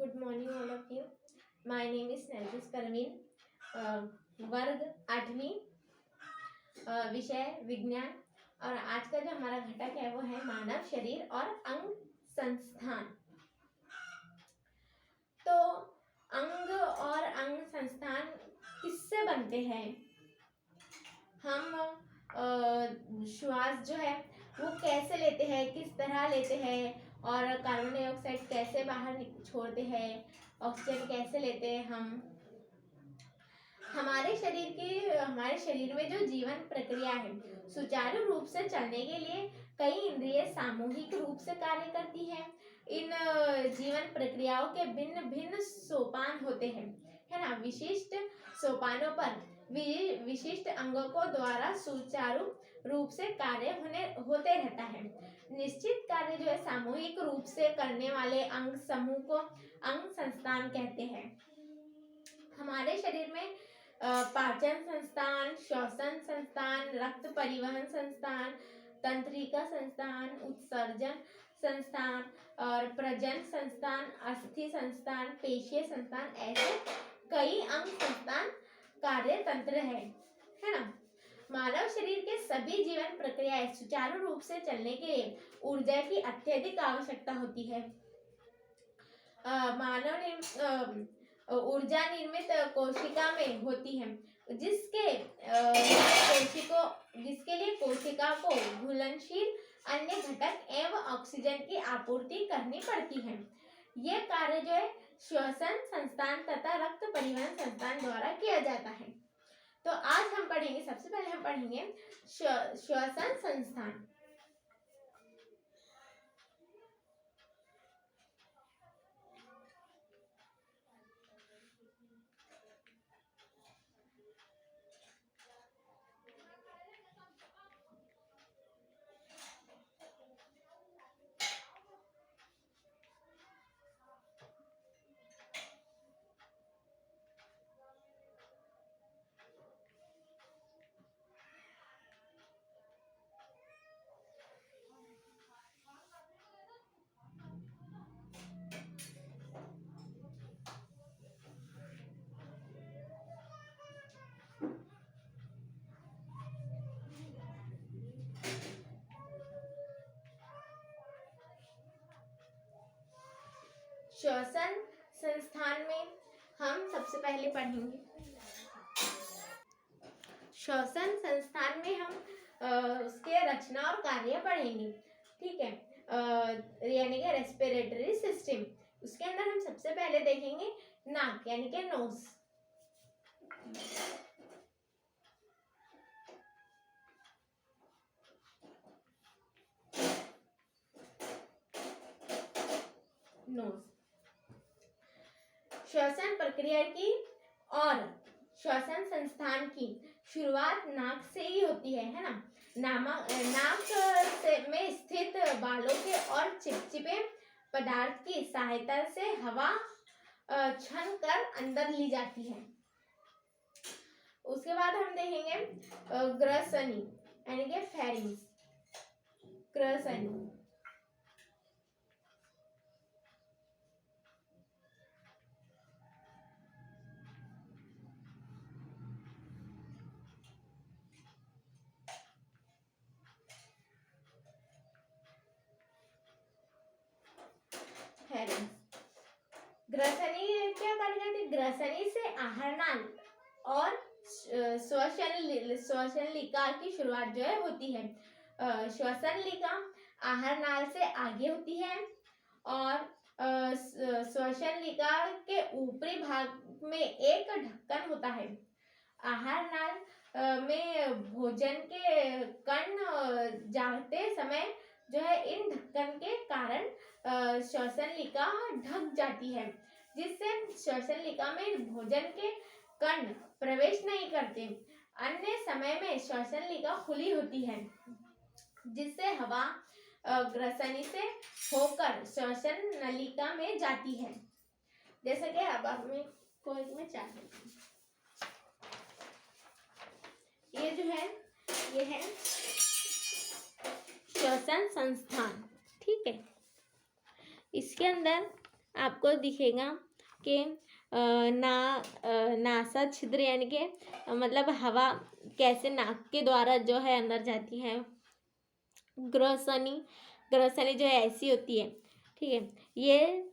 Good morning, all of you. My name is Nargis Parveen. वर्ग 8वीं, विषय विज्ञान। और आज का जो हमारा घटक है वो है मानव शरीर और अंग संस्थान। तो अंग और अंग संस्थान किससे बनते हैं? हम श्वास जो है वो कैसे लेते हैं, किस तरह लेते हैं, और कार्बन डाइऑक्साइड कैसे बाहर छोड़ते हैं, ऑक्सीजन कैसे लेते हैं हम। हमारे शरीर में जो जीवन प्रक्रिया है सुचारू रूप से चलने के लिए कई इंद्रिय सामूहिक रूप से कार्य करती है। इन जीवन प्रक्रियाओं के भिन्न भिन्न सोपान होते हैं, है ना। विशिष्ट सोपानों पर विशिष्ट अंगों को द्वारा सुचारू रूप से कार्य होते रहता है। निश्चित कार्य जो है सामूहिक रूप से करने वाले अंग समूह को अंग संस्थान कहते हैं। हमारे शरीर में पाचन संस्थान, श्वसन संस्थान, रक्त परिवहन संस्थान, तंत्रिका संस्थान, उत्सर्जन संस्थान और प्रजनन संस्थान, अस्थि संस्थान, पेशीय संस्थान, ऐसे कई अंग संस्थान कार्य तंत्र है ना। मानव शरीर के सभी जीवन प्रक्रियाएं सुचारू रूप से चलने के लिए ऊर्जा की अत्यधिक आवश्यकता होती है। ऊर्जा निर्मित कोशिका में होती है, जिसके लिए कोशिका को घुलनशील अन्य घटक एवं ऑक्सीजन की आपूर्ति करनी पड़ती है। ये कार्य जो है श्वसन संस्थान तथा रक्त परिवहन संस्थान द्वारा किया जाता है। तो आज हम पढ़ेंगे, सबसे पहले हम पढ़ेंगे श्वसन संस्थान। श्वसन संस्थान में हम सबसे पहले पढ़ेंगे, श्वसन संस्थान में हम उसके रचना और कार्य पढ़ेंगे, ठीक है। यानी कि रेस्पिरेटरी सिस्टम। उसके अंदर हम सबसे पहले देखेंगे नाक यानी कि नोज। श्वसन प्रक्रिया की और श्वसन संस्थान की शुरुआत नाक से ही होती है ना। नाक में स्थित बालों के और चिपचिपे पदार्थ की सहायता से हवा छन कर अंदर ली जाती है। उसके बाद हम देखेंगे ग्रसनी यानी कि फेरिंग्स। ग्रसनी ग्रसनी क्या कार्य करती है? ग्रसनी से आहार नाल और श्वसन लिका की शुरुआत जो है होती है। श्वसन लिका आहार नाल से आगे होती है और श्वसन लिका के ऊपरी भाग में एक ढक्कन होता है। आहार नाल में भोजन के कण जाते समय जो है इन ढक्कन के कारण श्वसन लिका ढक जाती है, जिससे श्वसन लिका में भोजन के कण प्रवेश नहीं करते। अन्य समय में श्वसन लिका खुली होती है, जिससे हवा ग्रसनी से होकर श्वसन नलिका में जाती है। जैसे कि अब हमें कोई में चाहिए, ये जो है ये है श्वसन संस्थान, ठीक है। इसके अंदर आपको दिखेगा कि नासा छिद्र यानी कि मतलब हवा कैसे नाक के द्वारा जो है अंदर जाती है। ग्रसनी जो है ऐसी होती है, ठीक है। ये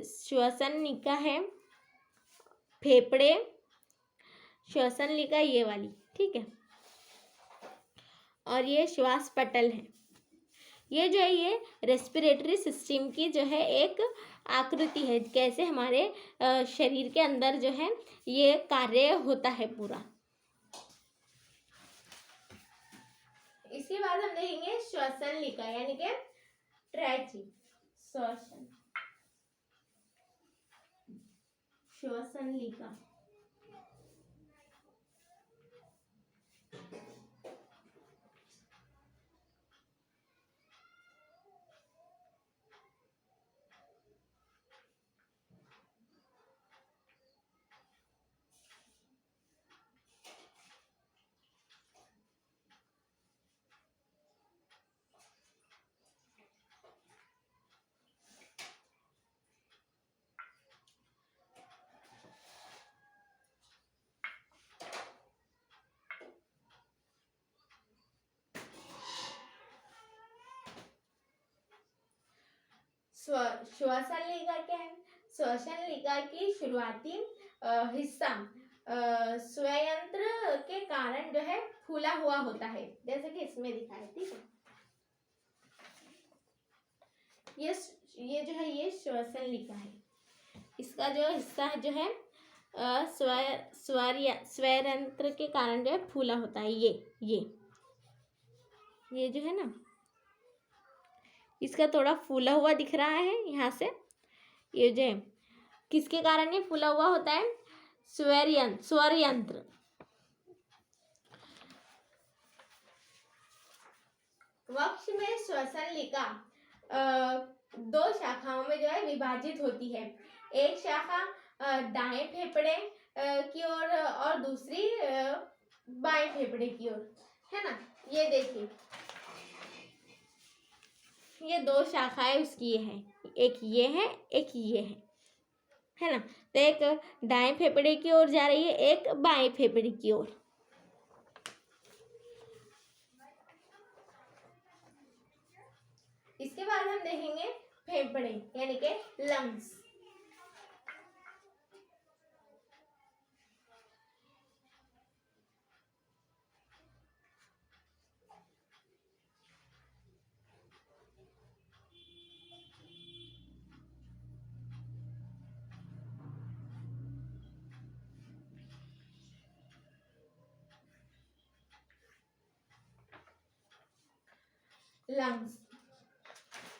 श्वसन निका है, फेफड़े, श्वसन निका ये वाली, ठीक है। और ये श्वास पटल है। ये जो है ये रेस्पिरेटरी सिस्टम की जो है एक आकृति है, कैसे हमारे शरीर के अंदर जो है ये कार्य होता है पूरा। इसके बाद हम देखेंगे श्वसन लिका यानी कि ट्रैची। श्वसन लिका श्वसन लिका क्या है? श्वसन लिका की शुरुआती हिस्सा स्वयंत्र के कारण जो है फूला हुआ होता है, जैसे कि इसमें दिखा है, ठीक है। ये जो है ये श्वसन लिका है। इसका जो हिस्सा जो है स्वयंत्र के कारण जो है फूला होता है। ये जो है ना, इसका थोड़ा फूला हुआ दिख रहा है यहाँ से। ये जो है किसके कारण ये फूला हुआ होता है? स्वरयंत्र। वक्ष में श्वसन लिका दो शाखाओं में जो है विभाजित होती है। एक शाखा दाएं फेफड़े की ओर और दूसरी बाएं फेफड़े की ओर, है ना। ये देखिए, ये दो शाखाएं उसकी ये है, एक ये है, एक ये है ना। तो एक दाएं फेफड़े की ओर जा रही है, एक बाएं फेफड़े की ओर। इसके बाद हम देखेंगे फेफड़े यानी कि लंग्स।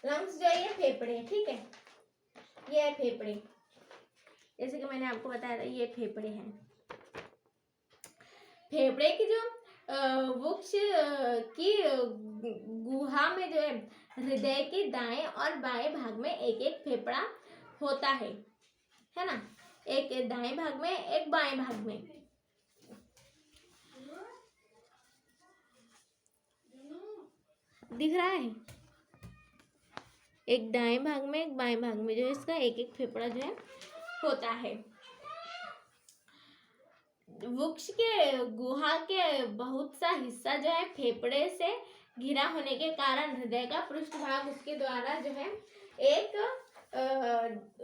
लंग्स जो है ये फेफड़े, ठीक है। ये है फेफड़े, जैसे कि मैंने आपको बताया था, ये फेफड़े हैं। फेफड़े की जो वृक्ष की गुहा में जो है हृदय के दाएं और बाएं भाग में एक एक फेफड़ा होता है ना। एक दाएं भाग में, एक बाएं भाग में। दिख रहा है? एक दाएं भाग में, एक बाएं भाग में जो है इसका एक एक फेफड़ा जो है होता है। वृक्ष के गुहा के बहुत सा हिस्सा जो है फेफड़े से घिरा होने के कारण हृदय का पृष्ठभाग उसके द्वारा जो है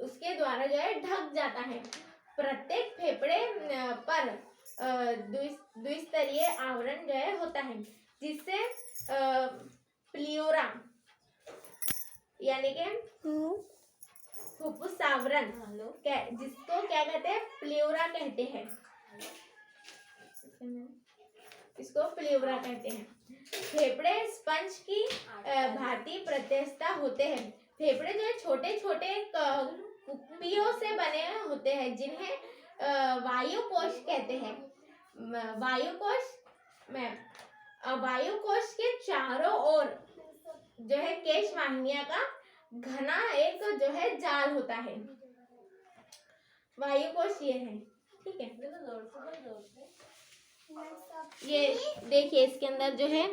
उसके द्वारा जो है ढक जाता है। प्रत्येक फेफड़े पर द्विस्तरीय आवरण जो है होता है, जिससे प्लियोरा यानी कि फुफ्फुस आवरण, जिसको क्या कहते हैं? प्लियोरा कहते हैं। इसको प्लियोरा कहते हैं। फेफड़े स्पंज की भांति प्रत्यस्था होते हैं। फेफड़े जो है छोटे छोटे कुप्पियों से बने होते हैं, जिन्हें वायु कोश कहते हैं। वायु कोश के चारों ओर जो है केश वाहिनियां का घना एक जो है जाल होता है। वायु कोश ये है, ठीक है। ये देखिए, इसके अंदर जो है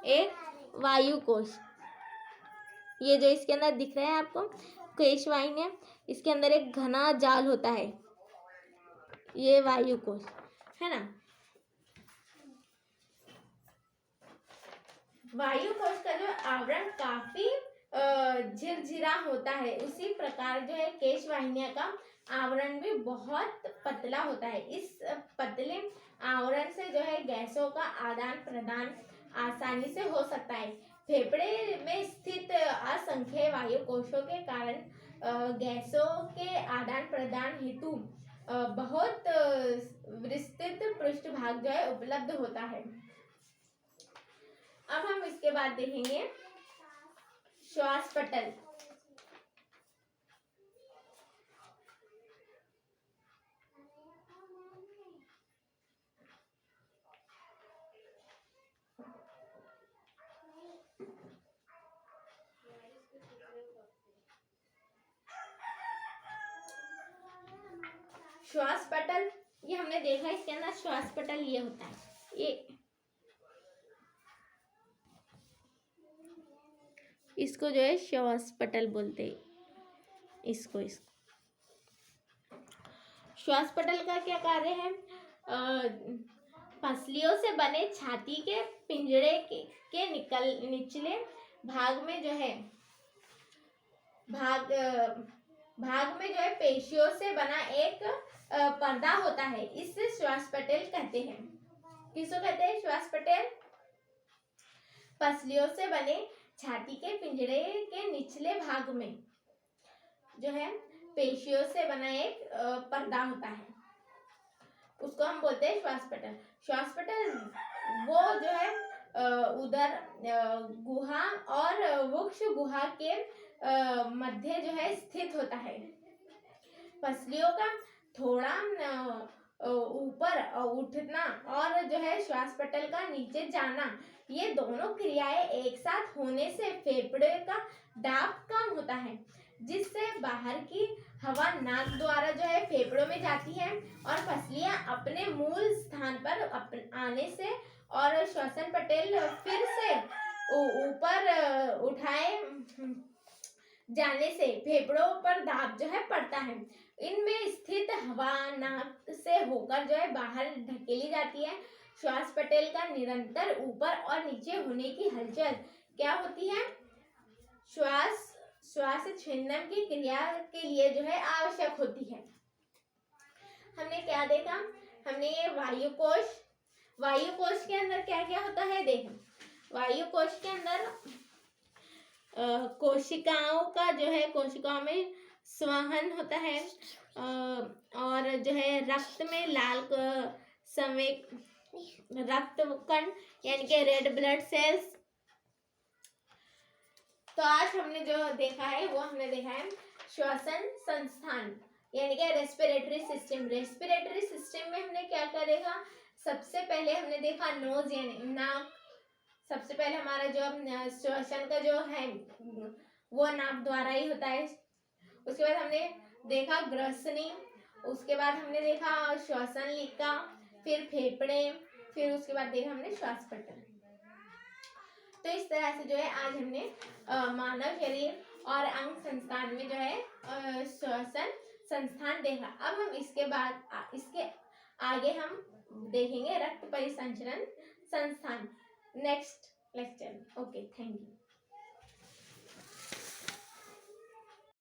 एक वायु कोश, ये जो इसके अंदर दिख रहा है आपको, केशवाहिनी, इसके अंदर एक घना जाल होता है, ये वायु कोश है ना। वायु कोश का जो आवरण काफी झिरझिरा होता है, उसी प्रकार जो है केशवाहिनियों का आवरण भी बहुत पतला होता है। इस पतले आवरण से जो है गैसों का आदान प्रदान आसानी से हो सकता है। फेफड़े में स्थित असंख्य वायु कोशों के कारण गैसों के आदान प्रदान हेतु बहुत विस्तृत पृष्ठभाग जो है उपलब्ध होता है। अब हम इसके बाद देखेंगे श्वास पटल। श्वास पटल ये हमने देखा, इसके अंदर श्वास पटल ये होता है, ये इसको जो है श्वास पटल बोलते हैं इसको। श्वास पटल का क्या कार्य है? पसलियों से बने छाती के पिंजरे के निचले भाग में जो है भाग में जो है पेशियों से बना एक पर्दा होता है, इसे श्वास पटल कहते हैं। किसको कहते हैं? श्वास पटल। पसलियों से बने छाती के पिंजरे के निचले भाग में जो है पेशियों से बना एक पर्दा होता है, उसको हम बोलते हैं श्वास पटल। श्वास पटल वो जो है उदर गुहा और वक्ष गुहा के मध्य जो है स्थित होता है। पसलियों का थोड़ा ऊपर उठना और जो है श्वास पटल का नीचे जाना, ये दोनों क्रियाएं एक साथ होने से फेफड़े का दाब कम होता है, जिससे बाहर की हवा नाक द्वारा जो है फेफड़ों में जाती है और पसलियां अपने मूल स्थान पर आने से और श्वसन पटल फिर से ऊपर उठाए जाने से फेफड़ों पर दाब जो है पड़ता है। इनमें स्थित हवा नाक से होकर जो है बाहर धकेली जाती है। श्वास पटल का निरंतर ऊपर और नीचे होने की हलचल क्या होती है? श्वास छंदन की क्रिया के लिए जो है आवश्यक होती है। हमने क्या देखा? हमने ये वायु कोश के अंदर क्या क्या होता है देखें। वायु कोश के अंदर कोशिकाओं का जो है कोशिकाओं में संवहन होता है और जो है रक्त में लाल संवेग रक्त कण यानी कि रेड ब्लड सेल्स। तो आज हमने जो देखा है वो हमने देखा है श्वसन संस्थान यानी कि रेस्पिरेटरी सिस्टम। रेस्पिरेटरी सिस्टम में हमने क्या क्या देखा? सबसे पहले हमने देखा नोज यानी नाक। सबसे पहले हमारा जो श्वसन का जो है वो नाक द्वारा ही होता है। उसके बाद हमने देखा ग्रसनी, उसके बाद हमने देखा श्वसन लिका, फिर फेफड़े, फिर उसके बाद देखा हमने श्वास पटल। तो इस तरह से जो है आज हमने मानव शरीर और अंग संस्थान में जो है श्वसन संस्थान देखा। अब हम इसके आगे हम देखेंगे रक्त परिसंचरण संस्थान next lecture. Okay, thank you.